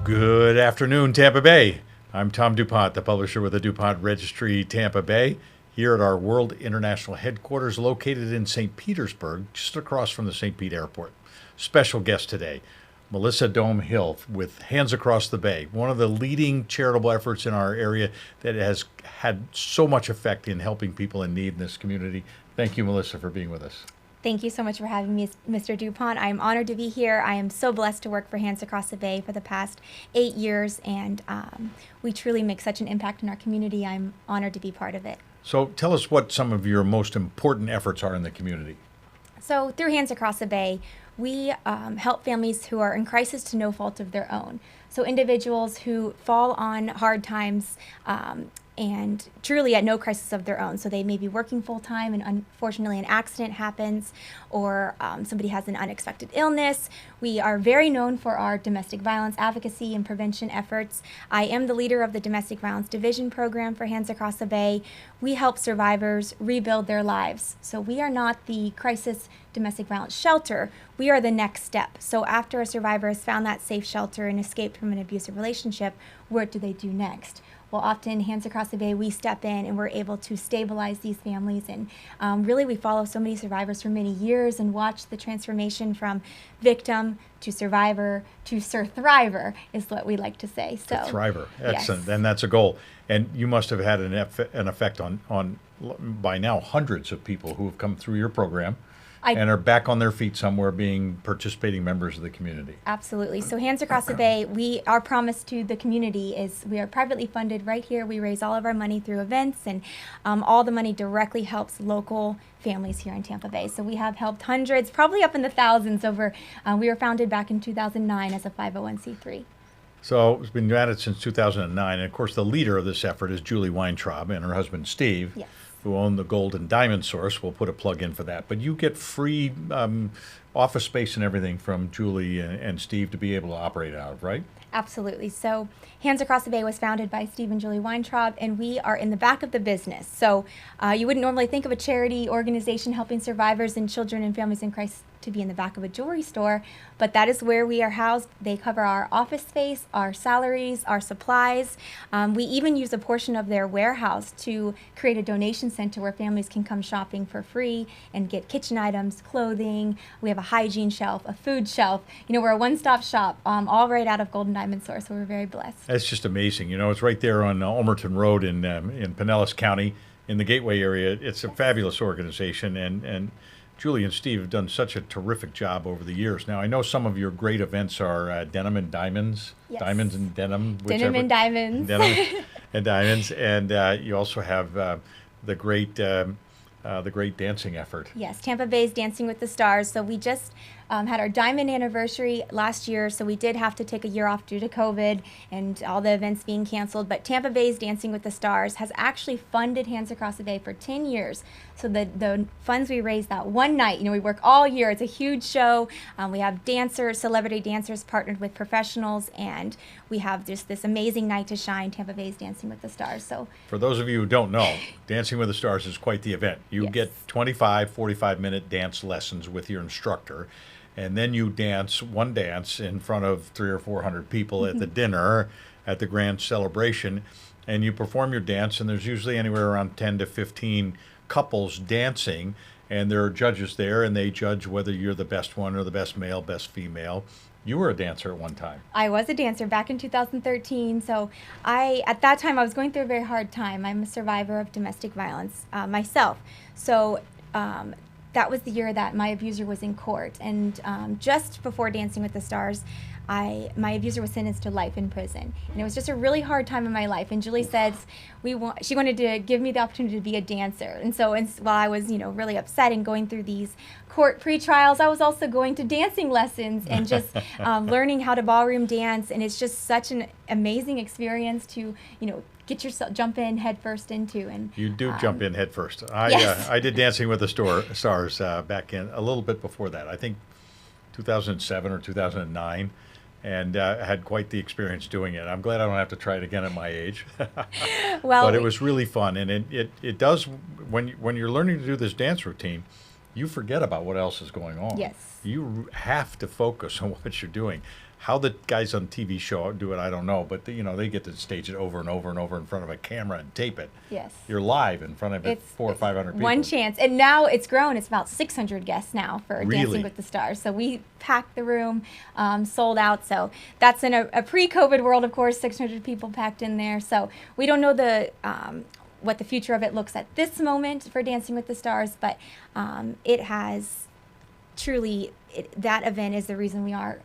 Good afternoon, Tampa Bay. I'm Tom DuPont, the publisher with the DuPont Registry, Tampa Bay, here at our World International Headquarters located in St. Petersburg, just across from the St. Pete Airport. Special guest today, Melissa Domhe with Hands Across the Bay, one of the leading charitable efforts in our area that has had so much effect in helping people in need in this community. Thank you, Melissa, for being with us. Thank you so much for having me, Mr. DuPont. I am honored to be here. I am so blessed to work for Hands Across the Bay for the past 8 years, and we truly make such an impact in our community. I'm honored to be part of it. So tell us what some of your most important efforts are in the community. So through Hands Across the Bay, we help families who are in crisis to no fault of their own. So individuals who fall on hard times and truly at no crisis of their own. So they may be working full-time and unfortunately an accident happens, or somebody has an unexpected illness. We are very known for our domestic violence advocacy and prevention efforts. I am the leader of the Domestic Violence Division program for Hands Across the Bay. We help survivors rebuild their lives. So we are not the crisis domestic violence shelter. We are the next step. So after a survivor has found that safe shelter and escaped from an abusive relationship, what do they do next? Well, often Hands Across the Bay, we step in and we're able to stabilize these families. And really, we follow so many survivors for many years and watch the transformation from victim to survivor to surthriver, is what we like to say. So, Thriver, excellent, yes. And that's a goal. And you must have had an effect on by now hundreds of people who have come through your program and are back on their feet somewhere, being participating members of the community. Absolutely. So Hands Across the Bay, our promise to the community is we are privately funded right here. We raise all of our money through events, and all the money directly helps local families here in Tampa Bay. So we have helped hundreds, probably up in the thousands over. We were founded back in 2009 as a 501c3. So it's been at it since 2009. And of course, the leader of this effort is Julie Weintraub and her husband, Steve. Yes. Who own the Gold and Diamond Source. We'll put a plug in for that. But you get free office space and everything from Julie and Steve to be able to operate out of, right? Absolutely. So Hands Across the Bay was founded by Steve and Julie Weintraub, and we are in the back of the business. So you wouldn't normally think of a charity organization helping survivors and children and families in crisis to be in the back of a jewelry store, but that is where we are housed. They cover our office space, our salaries, our supplies. We even use a portion of their warehouse to create a donation center where families can come shopping for free and get kitchen items, clothing. We have a hygiene shelf, a food shelf. You know, we're a one-stop shop, all right out of Gold and Diamond Source, so we're very blessed. That's just amazing. You know, it's right there on Ulmerton Road in Pinellas County in the Gateway area. It's a fabulous organization, and Julie and Steve have done such a terrific job over the years. Now, I know some of your great events are Denim and Diamonds, Yes. Diamonds and Denim. Denim and Diamonds. Denim and Diamonds, and you also have the great dancing effort. Yes, Tampa Bay's Dancing with the Stars. So we just had our diamond anniversary last year, so we did have to take a year off due to COVID and all the events being canceled. But Tampa Bay's Dancing with the Stars has actually funded Hands Across the Bay for 10 years. So the funds we raised that one night, you know, we work all year. It's a huge show. We have dancers, celebrity dancers partnered with professionals, and we have just this amazing night to shine, Tampa Bay's Dancing with the Stars. So for those of you who don't know, Dancing with the Stars is quite the event. You Yes. get 25, 45-minute dance lessons with your instructor, and then you dance one dance in front of 300 or 400 people at the dinner, at the grand celebration, and you perform your dance, and there's usually anywhere around 10 to 15 couples dancing, and there are judges there, and they judge whether you're the best one or the best male, best female. You were a dancer at one time. I was a dancer back in 2013. So at that time, I was going through a very hard time. I'm a survivor of domestic violence myself. So that was the year that my abuser was in court. And just before Dancing with the Stars, my abuser was sentenced to life in prison. And it was just a really hard time in my life. And Julie says she wanted to give me the opportunity to be a dancer. And so while I was, really upset and going through these court pre-trials, I was also going to dancing lessons and just learning how to ballroom dance. And it's just such an amazing experience to, get yourself jump in head first into. And you do jump in head first. Yes. I did Dancing with the Stars back in a little bit before that. I think 2007 or 2009. And had quite the experience doing it. I'm glad I don't have to try it again at my age. Well, but it was really fun, and it does, when you're learning to do this dance routine, you forget about what else is going on. Yes. You have to focus on what you're doing. How the guys on TV show do it, I don't know, but they get to stage it over and over and over in front of a camera and tape it. Yes. You're live in front of It's 400 or 500 people. One chance. And now it's grown. It's about 600 guests now for Really? Dancing with the Stars. So we packed the room, sold out. So that's in a pre-COVID world, of course, 600 people packed in there. So we don't know what the future of it looks at this moment for Dancing with the Stars, but it has truly, that event is the reason we are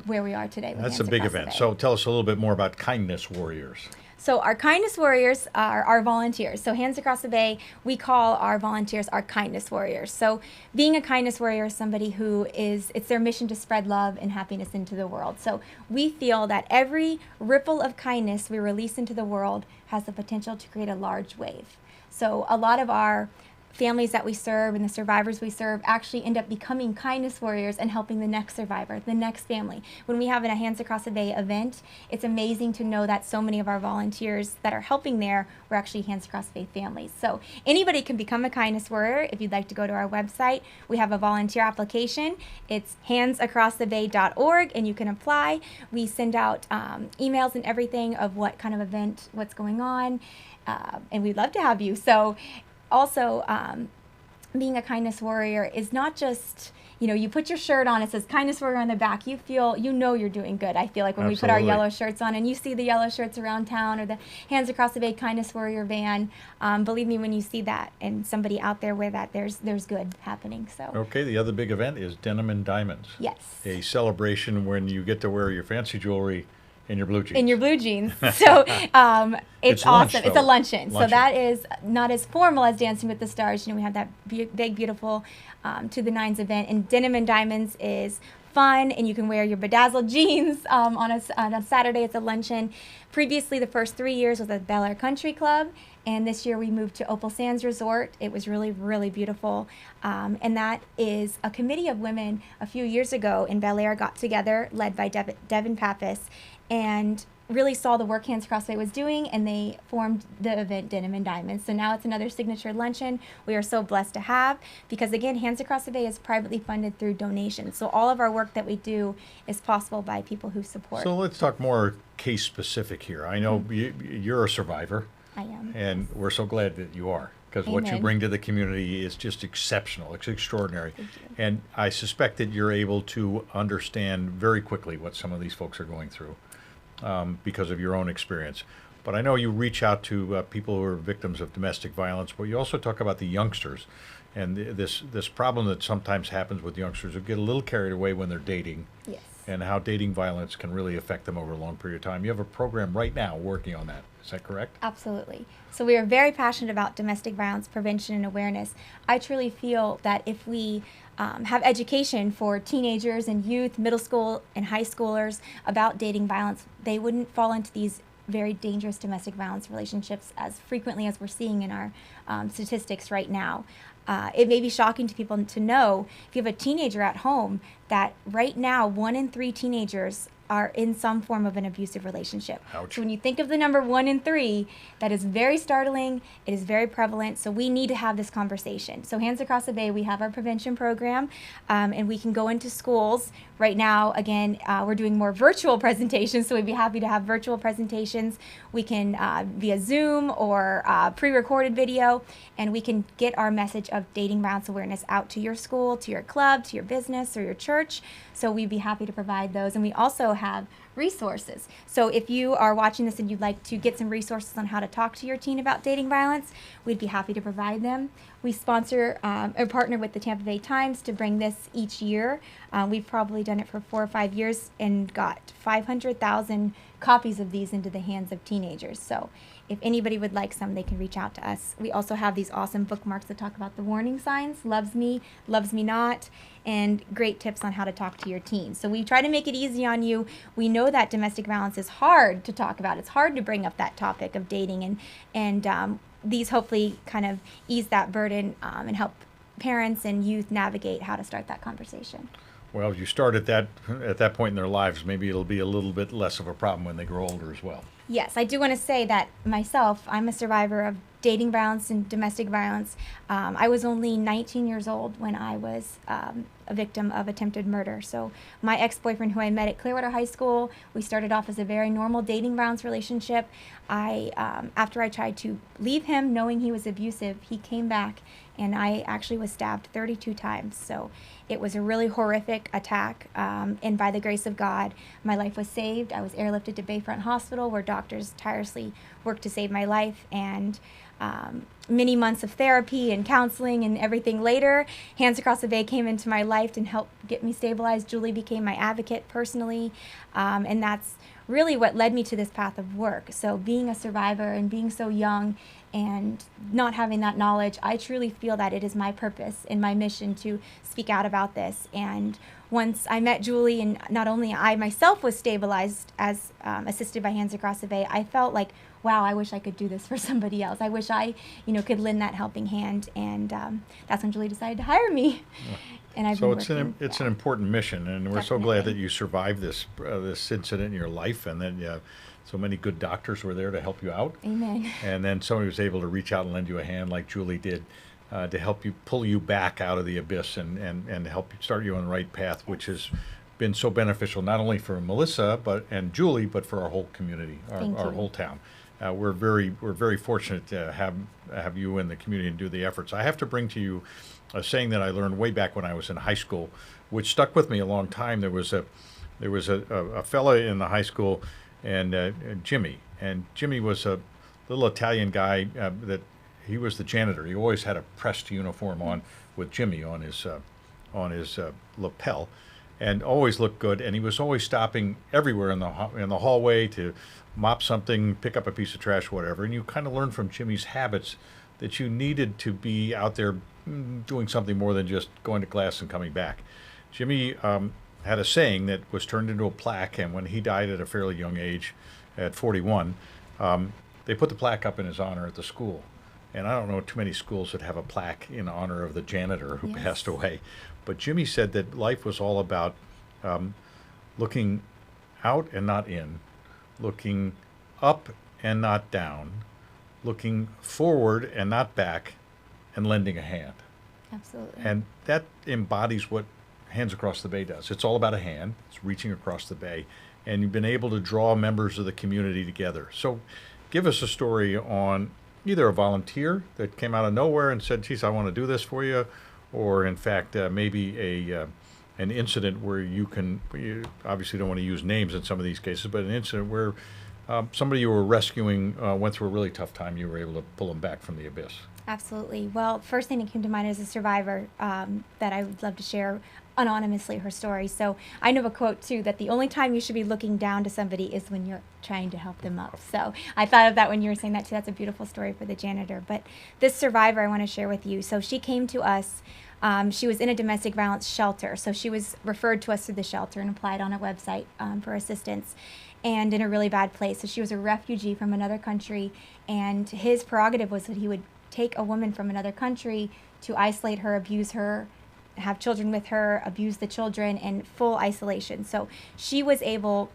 where we are today. With That's Hands a big Across the event. Bay. So tell us a little bit more about Kindness Warriors. So our Kindness Warriors are our volunteers. So Hands Across the Bay, we call our volunteers our Kindness Warriors. So being a Kindness Warrior is somebody who it's their mission to spread love and happiness into the world. So we feel that every ripple of kindness we release into the world has the potential to create a large wave. So a lot of our families that we serve and the survivors we serve actually end up becoming kindness warriors and helping the next survivor, the next family. When we have a Hands Across the Bay event, it's amazing to know that so many of our volunteers that are helping there were actually Hands Across the Bay families. So anybody can become a kindness warrior. If you'd like to go to our website, we have a volunteer application. It's handsacrossthebay.org, and you can apply. We send out emails and everything of what kind of event, what's going on, and we'd love to have you. So also, being a kindness warrior is not just, you put your shirt on, it says kindness warrior on the back. You feel, you're doing good. I feel like when we put our yellow shirts on and you see the yellow shirts around town or the Hands Across the Bay kindness warrior van, believe me, when you see that and somebody out there with that, there's good happening. So Okay, the other big event is Denim and Diamonds. Yes. A celebration when you get to wear your fancy jewelry in your blue jeans. In your blue jeans. So it's lunch, awesome. It's though. a luncheon. So Luncheon. that is not as formal as Dancing with the Stars. We have that big, beautiful To the Nines event. And Denim and Diamonds is fun, and you can wear your bedazzled jeans on a Saturday. It's a luncheon. Previously, the first 3 years was at Bel Air Country Club, and this year we moved to Opal Sands Resort. It was really, really beautiful. And that is a committee of women a few years ago in Bel Air got together, led by Devin Pappas, and really saw the work Hands Across the Bay was doing, and they formed the event Denim and Diamonds. So now it's another signature luncheon we are so blessed to have, because again, Hands Across the Bay is privately funded through donations. So all of our work that we do is possible by people who support. So let's talk more case specific here. I know you're a survivor. I am. And we're so glad that you are, because what you Amen. bring to the community is just exceptional. It's extraordinary. Thank you. And I suspect that you're able to understand very quickly what some of these folks are going through because of your own experience. But I know you reach out to people who are victims of domestic violence, but you also talk about the youngsters and this problem that sometimes happens with youngsters who get a little carried away when they're dating. Yes. And how dating violence can really affect them over a long period of time. You have a program right now working on that. Is that correct? Absolutely. So we are very passionate about domestic violence prevention and awareness. I truly feel that if we have education for teenagers and youth, middle school and high schoolers about dating violence, they wouldn't fall into these very dangerous domestic violence relationships as frequently as we're seeing in our statistics right now. It may be shocking to people to know, if you have a teenager at home, that right now 1 in 3 teenagers are in some form of an abusive relationship. Ouch. So when you think of the number 1 in 3, that is very startling. It is very prevalent. So we need to have this conversation. So Hands Across the Bay, we have our prevention program, and we can go into schools. Right now, again, we're doing more virtual presentations, so we'd be happy to have virtual presentations. We can via Zoom or pre-recorded video, and we can get our message of dating violence awareness out to your school, to your club, to your business, or your church. So we'd be happy to provide those. And we also have resources. So if you are watching this and you'd like to get some resources on how to talk to your teen about dating violence, we'd be happy to provide them. We sponsor or partner with the Tampa Bay Times to bring this each year. We've probably done it for 4 or 5 years and got 500,000 copies of these into the hands of teenagers. So if anybody would like some, they can reach out to us. We also have these awesome bookmarks that talk about the warning signs, loves me not, and great tips on how to talk to your teens. So we try to make it easy on you. We know that domestic violence is hard to talk about. It's hard to bring up that topic of dating, and these hopefully kind of ease that burden and help parents and youth navigate how to start that conversation. Well, you start at that point in their lives, maybe it'll be a little bit less of a problem when they grow older as well. Yes, I do want to say that myself, I'm a survivor of dating violence and domestic violence. I was only 19 years old when I was a victim of attempted murder. So my ex-boyfriend, who I met at Clearwater High School, we started off as a very normal dating violence relationship. After I tried to leave him knowing he was abusive, he came back and I actually was stabbed 32 times. So it was a really horrific attack, and by the grace of God, my life was saved. I was airlifted to Bayfront Hospital, where doctors tirelessly worked to save my life, and many months of therapy and counseling and everything later, Hands Across the Bay came into my life and helped get me stabilized. Julie became my advocate personally, and that's really what led me to this path of work. So being a survivor and being so young and not having that knowledge, I truly feel that it is my purpose and my mission to speak out about this. And once I met Julie, and not only I myself was stabilized as assisted by Hands Across the Bay, I felt like, wow, I wish I could do this for somebody else. I wish I, could lend that helping hand. And that's when Julie decided to hire me. And I've been working. It's an important mission, and we're so glad that you survived this incident in your life, and then so many good doctors were there to help you out. Amen. And then somebody was able to reach out and lend you a hand, like Julie did, to help you pull you back out of the abyss and help you start you on the right path, which has been so beneficial not only for Melissa and Julie, but for our whole community, our whole town. We're very fortunate to have you in the community and do the efforts. I have to bring to you a saying that I learned way back when I was in high school, which stuck with me a long time. There was a fella in the high school, and Jimmy was a little Italian guy that he was the janitor. He always had a pressed uniform on with Jimmy on his lapel, and always looked good. And he was always stopping everywhere in the hallway to mop something, pick up a piece of trash, whatever. And you kind of learn from Jimmy's habits that you needed to be out there doing something more than just going to class and coming back. Jimmy had a saying that was turned into a plaque, and when he died at a fairly young age, at 41, they put the plaque up in his honor at the school. And I don't know too many schools that have a plaque in honor of the janitor who passed away. But Jimmy said that life was all about looking out and not in, looking up and not down, looking forward and not back, and lending a hand. Absolutely. And that embodies what Hands Across the Bay does. It's all about a hand. It's reaching across the bay. And you've been able to draw members of the community together. So give us a story on either a volunteer that came out of nowhere and said, geez, I want to do this for you, or in fact, maybe an incident where you obviously don't want to use names in some of these cases, but an incident where somebody you were rescuing went through a really tough time. You were able to pull them back from the abyss. Absolutely. Well, first thing that came to mind is a survivor that I would love to share anonymously her story. So I know a quote too, that the only time you should be looking down to somebody is when you're trying to help them up. So I thought of that when you were saying that too. That's a beautiful story for the janitor. But this survivor I want to share with you. So she came to us. She was in a domestic violence shelter. So she was referred to us through the shelter and applied on a website for assistance, and in a really bad place. So she was a refugee from another country, and his prerogative was that he would take a woman from another country to isolate her, abuse her, have children with her, abuse the children, in full isolation. So she was able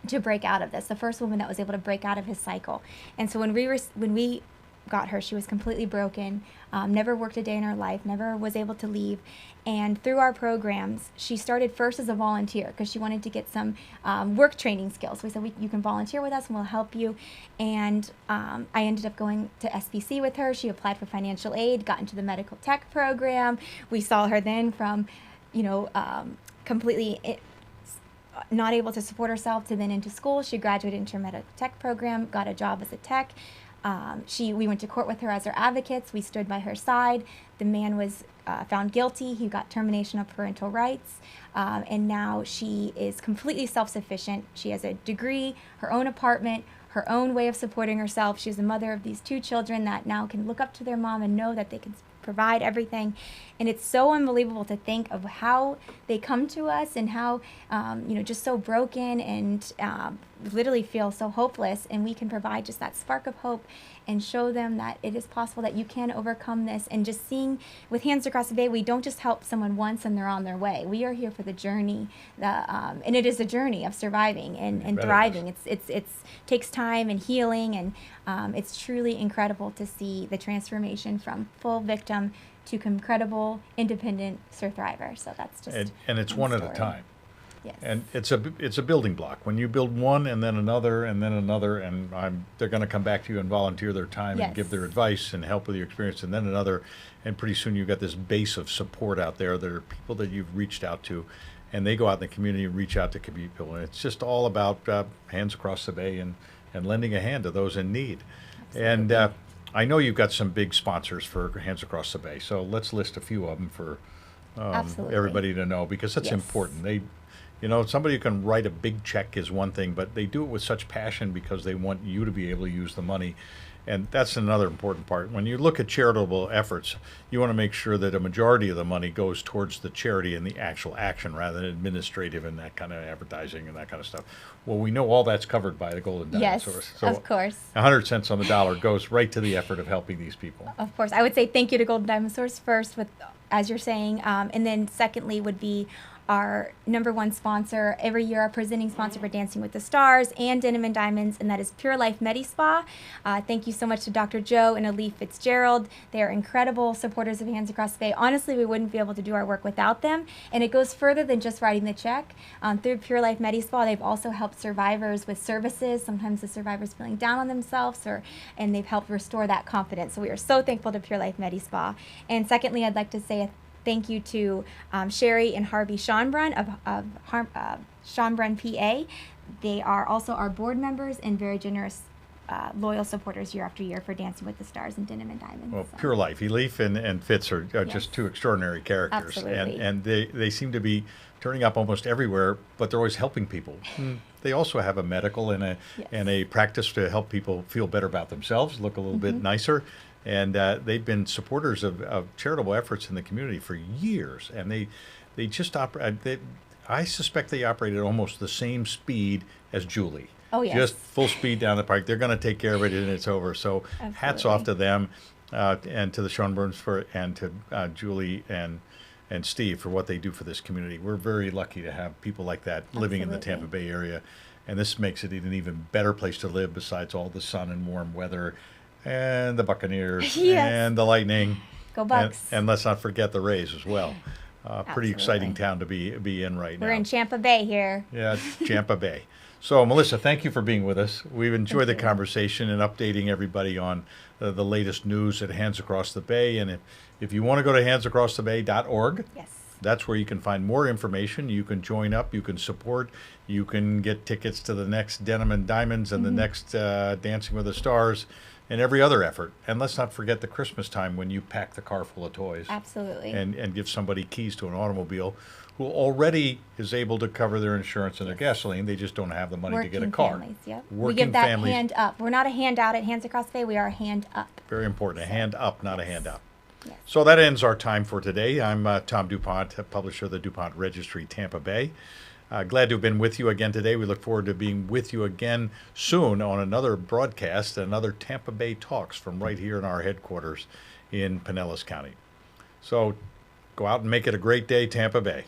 to break out of this, the first woman that was able to break out of his cycle. And so when we got her, she was completely broken, never worked a day in her life, never was able to leave. And through our programs, she started first as a volunteer because she wanted to get some work training skills. We said, you can volunteer with us and we'll help you. And I ended up going to SBC with her. She applied for financial aid, got into the medical tech program. We saw her then from, completely not able to support herself to then into school. She graduated into her medical tech program, got a job as a tech. We went to court with her as her advocates. We stood by her side. The man was found guilty. He got termination of parental rights. And now she is completely self-sufficient. She has a degree, her own apartment, her own way of supporting herself. She's the mother of these 2 children that now can look up to their mom and know that they can provide everything. And it's so unbelievable to think of how they come to us and how, just so broken and literally feel so hopeless. And we can provide just that spark of hope and show them that it is possible, that you can overcome this. And just seeing with Hands Across the Bay, we don't just help someone once and they're on their way. We are here for the journey, and it is a journey of surviving and thriving. It takes time and healing, and It's truly incredible to see the transformation from full victim to credible, independent survivor. So that's just and it's one at a time. Yes. And it's a building block. When you build one and then another and then another, and they're going to come back to you and volunteer their time and give their advice and help with your experience, and then another, and pretty soon you've got this base of support out there. There are people that you've reached out to, and they go out in the community and reach out to community people. And it's just all about hands across the bay and lending a hand to those in need. Absolutely. And I know you've got some big sponsors for Hands Across the Bay, so let's list a few of them for everybody to know, because that's important. Somebody who can write a big check is one thing, but they do it with such passion because they want you to be able to use the money. And that's another important part. When you look at charitable efforts, you want to make sure that a majority of the money goes towards the charity and the actual action rather than administrative and that kind of advertising and that kind of stuff. Well, we know all that's covered by the Golden Diamond Source. So of course. 100 cents on the dollar goes right to the effort of helping these people. Of course. I would say thank you to Golden Diamond Source first, as you're saying, and then secondly would be our number one sponsor every year, our presenting sponsor for Dancing with the Stars and Denim and Diamonds, and that is Pure Life Medi-Spa. Thank you so much to Dr. Joe and Alif Fitzgerald. They are incredible supporters of Hands Across the Bay. Honestly, we wouldn't be able to do our work without them, and it goes further than just writing the check. Through Pure Life Medi-Spa, they've also helped survivors with services. Sometimes the survivor's feeling down on themselves, and they've helped restore that confidence. So we are so thankful to Pure Life Medi-Spa. And secondly, I'd like to say thank you to Sherry and Harvey Schonbrun of Schonbrun, PA. They are also our board members and very generous, loyal supporters year after year for Dancing with the Stars and Denim and Diamonds. Well, Pure Life, Elif and Fitz are just two extraordinary characters. Absolutely. And they seem to be turning up almost everywhere, but they're always helping people. They also have a medical and a practice to help people feel better about themselves, look a little bit nicer. And they've been supporters of charitable efforts in the community for years. And they just operate, I suspect they operate at almost the same speed as Julie. Oh, yes. Just full speed down the pike. They're going to take care of it and it's over. So hats off to them and to the Schonburns and to Julie and Steve for what they do for this community. We're very lucky to have people like that living in the Tampa Bay area. And this makes it an even better place to live besides all the sun and warm weather. And the Buccaneers and the Lightning. Go Bucks. And let's not forget the Rays as well. Pretty exciting town to be in right now. We're in Tampa Bay here. Yeah, it's Tampa Bay. So, Melissa, thank you for being with us. We've enjoyed the conversation and updating everybody on the latest news at Hands Across the Bay. And if you want to go to handsacrossthebay.org, that's where you can find more information. You can join up. You can support. You can get tickets to the next Denim and Diamonds and the next Dancing with the Stars and every other effort. And let's not forget the Christmas time when you pack the car full of toys. Absolutely. And give somebody keys to an automobile who already is able to cover their insurance and their gasoline. They just don't have the money to get a car. Families, Working we give that families, hand up. We're not a handout at Hands Across the Bay. We are a hand up. Very important. A hand up, not a hand out. Yes. So that ends our time for today. I'm Tom DuPont, publisher of the DuPont Registry, Tampa Bay. Glad to have been with you again today. We look forward to being with you again soon on another broadcast, another Tampa Bay Talks from right here in our headquarters in Pinellas County. So go out and make it a great day, Tampa Bay.